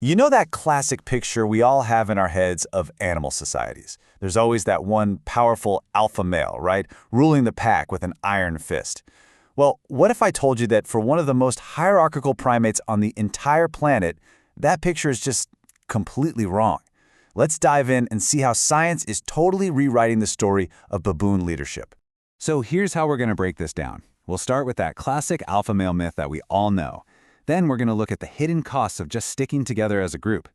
You know that classic picture we all have in our heads of animal societies? There's always that one powerful alpha male, right? Ruling the pack with an iron fist. Well, what if I told you that for one of the most hierarchical primates on the entire planet, that picture is just completely wrong? Let's dive in and see how science is totally rewriting the story of baboon leadership. So here's how we're going to break this down. We'll start with that classic alpha male myth that we all know. Then we're going to look at the hidden costs of just sticking together as a group.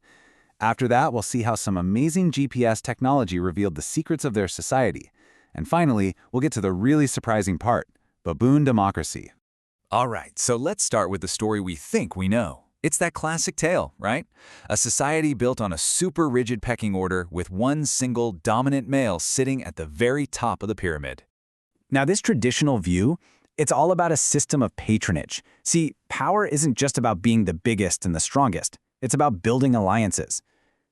After that, we'll see how some amazing GPS technology revealed the secrets of their society. And finally, we'll get to the really surprising part, baboon democracy. All right, so let's start with the story we think we know. It's that classic tale, right? A society built on a super rigid pecking order with one single dominant male sitting at the very top of the pyramid. Now, this traditional view, it's all about a system of patronage. See, power isn't just about being the biggest and the strongest. It's about building alliances.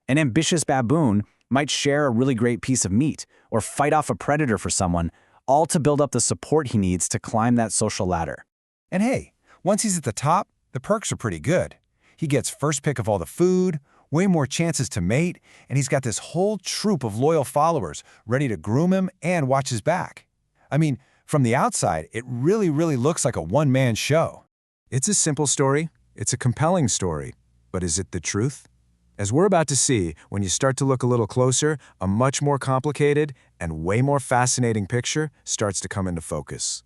An ambitious baboon might share a really great piece of meat or fight off a predator for someone, all to build up the support he needs to climb that social ladder. And hey, once he's at the top, the perks are pretty good. He gets first pick of all the food, way more chances to mate, and he's got this whole troop of loyal followers ready to groom him and watch his back. I mean, from the outside, it really looks like a one-man show. It's a simple story. It's a compelling story. But is it the truth? As we're about to see, when you start to look a little closer, a much more complicated and way more fascinating picture starts to come into focus.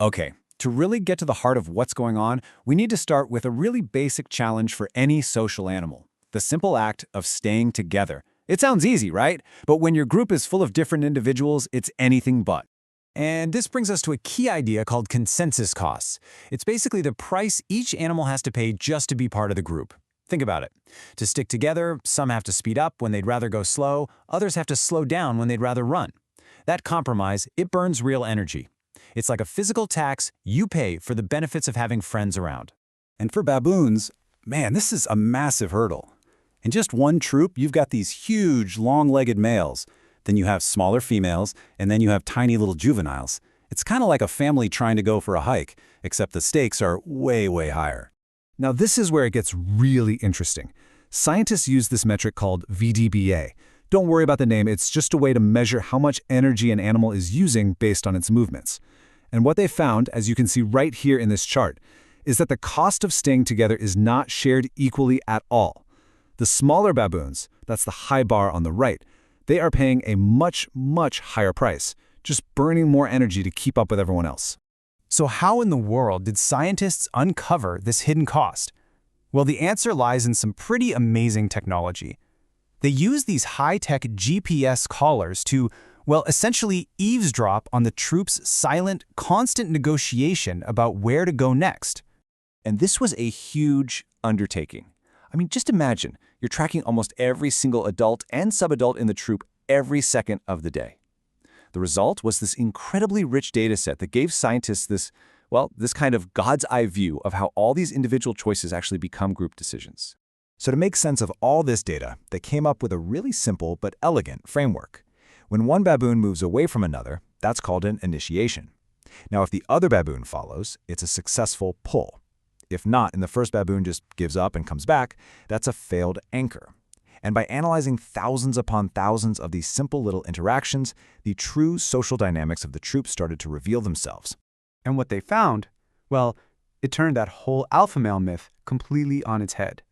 Okay, to really get to the heart of what's going on, we need to start with a really basic challenge for any social animal: the simple act of staying together. It sounds easy, right? But when your group is full of different individuals, it's anything but. And this brings us to a key idea called consensus costs. It's basically the price each animal has to pay just to be part of the group. Think about it. To stick together, some have to speed up when they'd rather go slow, others have to slow down when they'd rather run. That compromise, it burns real energy. It's like a physical tax you pay for the benefits of having friends around. And for baboons, man, this is a massive hurdle. In just one troop, you've got these huge, long-legged males. Then you have smaller females, and then you have tiny little juveniles. It's kind of like a family trying to go for a hike, except the stakes are way higher. Now this is where it gets really interesting. Scientists use this metric called VDBA. Don't worry about the name, it's just a way to measure how much energy an animal is using based on its movements. And what they found, as you can see right here in this chart, is that the cost of staying together is not shared equally at all. The smaller baboons, that's the high bar on the right, they are paying a much higher price, just burning more energy to keep up with everyone else. So how in the world did scientists uncover this hidden cost? Well, the answer lies in some pretty amazing technology. They use these high-tech GPS collars to, well, essentially eavesdrop on the troop's silent, constant negotiation about where to go next. And this was a huge undertaking. I mean, just imagine, you're tracking almost every single adult and subadult in the troop every second of the day. The result was this incredibly rich data set that gave scientists this kind of God's eye view of how all these individual choices actually become group decisions. So to make sense of all this data, they came up with a really simple but elegant framework. When one baboon moves away from another, that's called an initiation. Now, if the other baboon follows, it's a successful pull. If not, and the first baboon just gives up and comes back, that's a failed anchor. And by analyzing thousands upon thousands of these simple little interactions, the true social dynamics of the troop started to reveal themselves. And what they found, well, it turned that whole alpha male myth completely on its head.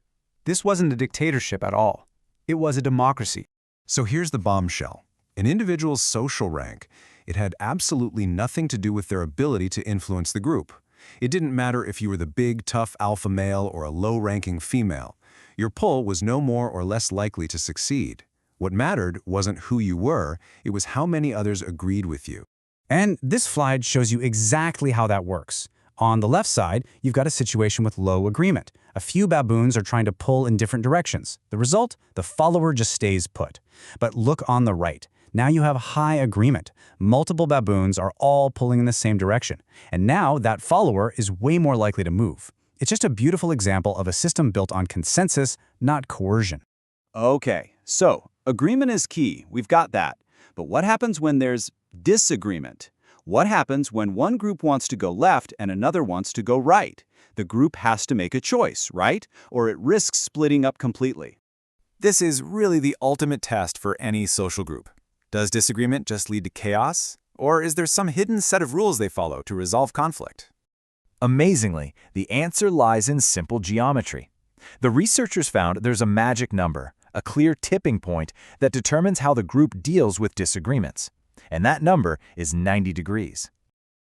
This wasn't a dictatorship at all. It was a democracy. So here's the bombshell. An individual's social rank, it had absolutely nothing to do with their ability to influence the group. It didn't matter if you were the big, tough alpha male or a low-ranking female. Your pull was no more or less likely to succeed. What mattered wasn't who you were, it was how many others agreed with you. And this slide shows you exactly how that works. On the left side, you've got a situation with low agreement. A few baboons are trying to pull in different directions. The result? The follower just stays put. But look on the right. Now you have high agreement. Multiple baboons are all pulling in the same direction. And now that follower is way more likely to move. It's just a beautiful example of a system built on consensus, not coercion. Okay, so agreement is key. We've got that. But what happens when there's disagreement? What happens when one group wants to go left and another wants to go right? The group has to make a choice, right? Or it risks splitting up completely. This is really the ultimate test for any social group. Does disagreement just lead to chaos? Or is there some hidden set of rules they follow to resolve conflict? Amazingly, the answer lies in simple geometry. The researchers found there's a magic number, a clear tipping point that determines how the group deals with disagreements. And that number is 90 degrees.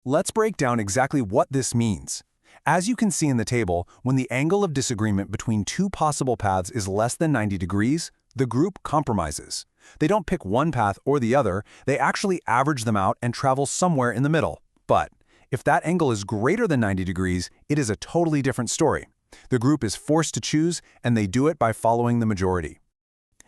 Let's break down exactly what this means. As you can see in the table, when the angle of disagreement between two possible paths is less than 90 degrees, the group compromises. They don't pick one path or the other, they actually average them out and travel somewhere in the middle. But if that angle is greater than 90 degrees, it is a totally different story. The group is forced to choose, and they do it by following the majority.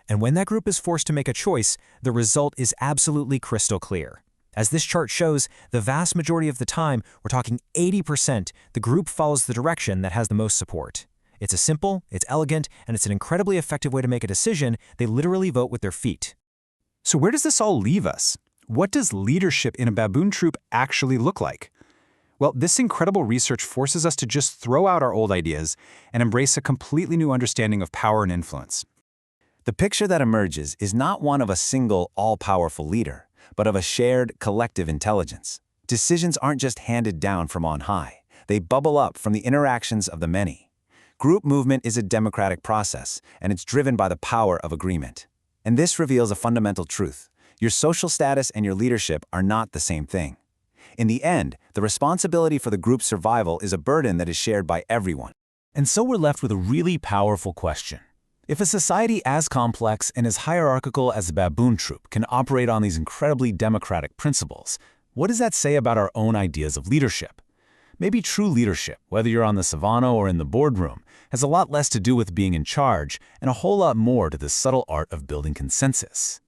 And when that group is forced to make a choice, the result is absolutely crystal clear. As this chart shows, the vast majority of the time, we're talking 80%, the group follows the direction that has the most support. It's simple, it's elegant, and it's an incredibly effective way to make a decision. They literally vote with their feet. So where does this all leave us? What does leadership in a baboon troop actually look like? Well, this incredible research forces us to just throw out our old ideas and embrace a completely new understanding of power and influence. The picture that emerges is not one of a single, all-powerful leader, but of a shared, collective intelligence. Decisions aren't just handed down from on high. They bubble up from the interactions of the many. Group movement is a democratic process, and it's driven by the power of agreement. And this reveals a fundamental truth. Your social status and your leadership are not the same thing. In the end, the responsibility for the group's survival is a burden that is shared by everyone. And so we're left with a really powerful question. If a society as complex and as hierarchical as a baboon troop can operate on these incredibly democratic principles, what does that say about our own ideas of leadership? Maybe true leadership, whether you're on the savanna or in the boardroom, has a lot less to do with being in charge and a whole lot more to the subtle art of building consensus.